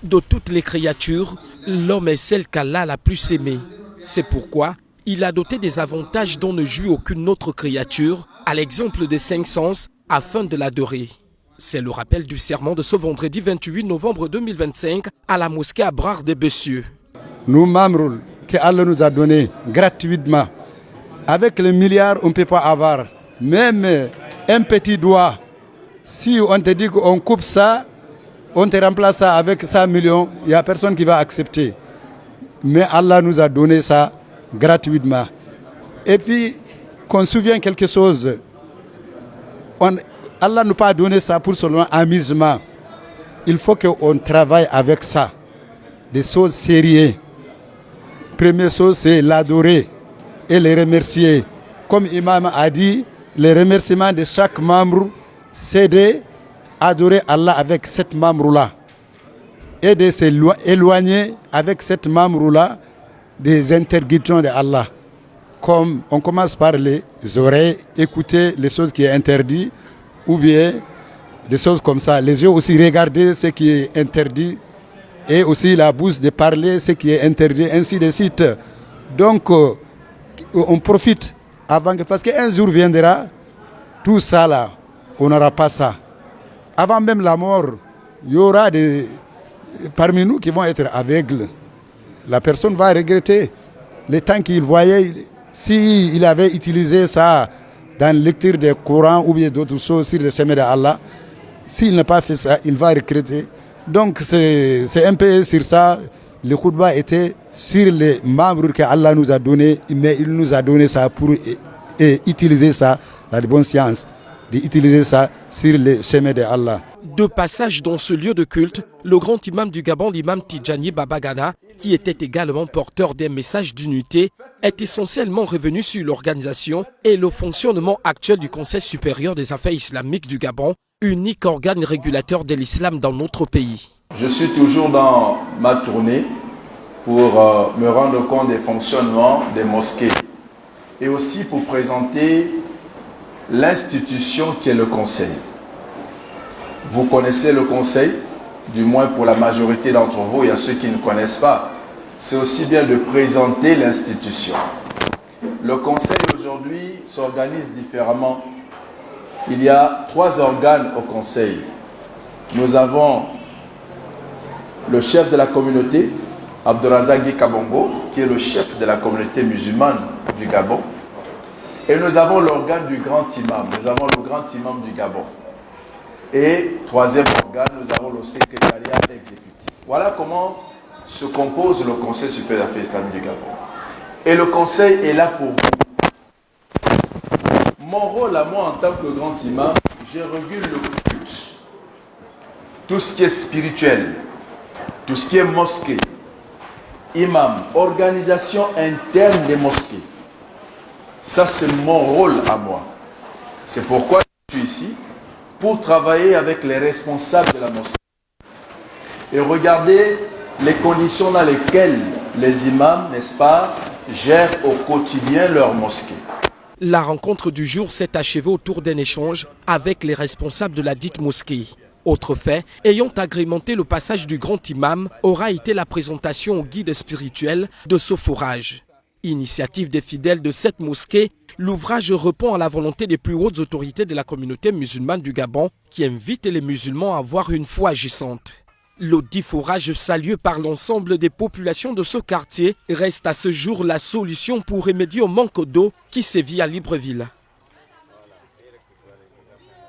De toutes les créatures, l'homme est celle qu'Allah l'a plus aimée. C'est pourquoi il a doté des avantages dont ne jouit aucune autre créature, à l'exemple des 5 sens, afin de l'adorer. C'est le rappel du serment de ce vendredi 28 novembre 2025 à la mosquée à Brar des Bessieux. Nous, membres que Allah nous a donnés gratuitement, avec les milliards, on ne peut pas avoir. Même un petit doigt, si on te dit qu'on coupe ça, on te remplace ça avec 100 millions, il n'y a personne qui va accepter. Mais Allah nous a donné ça gratuitement. Et puis, qu'on se souvienne quelque chose, Allah ne nous a pas donné ça pour seulement amusement. Il faut qu'on travaille avec ça. Des choses sérieuses. Première chose, c'est l'adorer et les remercier. Comme l'imam a dit, les remerciements de chaque membre, c'est d'adorer Allah avec cet membre-là. Et de s'éloigner avec cet membre-là des interdictions de Allah. Comme on commence par les oreilles, écouter les choses qui sont interdites, ou bien des choses comme ça. Les yeux aussi regarder ce qui est interdit, et aussi la bouche de parler ce qui est interdit, ainsi de suite. Donc, on profite avant que, parce qu'un jour viendra, tout ça là, on n'aura pas ça. Avant même la mort, il y aura parmi nous qui vont être aveugles. La personne va regretter le temps qu'il voyait. S'il avait utilisé ça dans la lecture des Corans ou bien d'autres choses sur le chemin d'Allah, s'il n'a pas fait ça, il va regretter. Donc c'est un peu sur ça. Le khutbah était sur les membres que Allah nous a donnés, mais il nous a donné ça pour utiliser ça dans les bonnes sciences, d'utiliser ça sur le chemin d'Allah. De passage dans ce lieu de culte, le grand imam du Gabon, l'imam Tidjani Babagana, qui était également porteur d'un message d'unité, est essentiellement revenu sur l'organisation et le fonctionnement actuel du Conseil supérieur des affaires islamiques du Gabon, unique organe régulateur de l'islam dans notre pays. Je suis toujours dans ma tournée pour me rendre compte des fonctionnements des mosquées et aussi pour présenter l'institution qui est le Conseil. Vous connaissez le Conseil, du moins pour la majorité d'entre vous, il y a ceux qui ne connaissent pas. C'est aussi bien de présenter l'institution. Le Conseil aujourd'hui s'organise différemment. Il y a 3 organes au Conseil. Nous avons le chef de la communauté, Abdourazak Kabongo, qui est le chef de la communauté musulmane du Gabon. Et nous avons l'organe du grand imam. Nous avons le grand imam du Gabon. Et 3e organe, nous avons le secrétariat exécutif. Voilà comment se compose le Conseil supérieur des affaires islamiques du Gabon. Et le Conseil est là pour vous. Mon rôle à moi en tant que grand imam, je régule le culte. Tout ce qui est spirituel, tout ce qui est mosquée, imam, organisation interne des mosquées. Ça, c'est mon rôle à moi. C'est pourquoi je suis ici, pour travailler avec les responsables de la mosquée et regarder les conditions dans lesquelles les imams, n'est-ce pas, gèrent au quotidien leur mosquée. La rencontre du jour s'est achevée autour d'un échange avec les responsables de la dite mosquée. Autre fait, ayant agrémenté le passage du grand imam, aura été la présentation au guide spirituel de ce forage. Initiative des fidèles de cette mosquée, l'ouvrage répond à la volonté des plus hautes autorités de la communauté musulmane du Gabon qui invitent les musulmans à avoir une foi agissante. L'audit forage salué par l'ensemble des populations de ce quartier reste à ce jour la solution pour remédier au manque d'eau qui sévit à Libreville.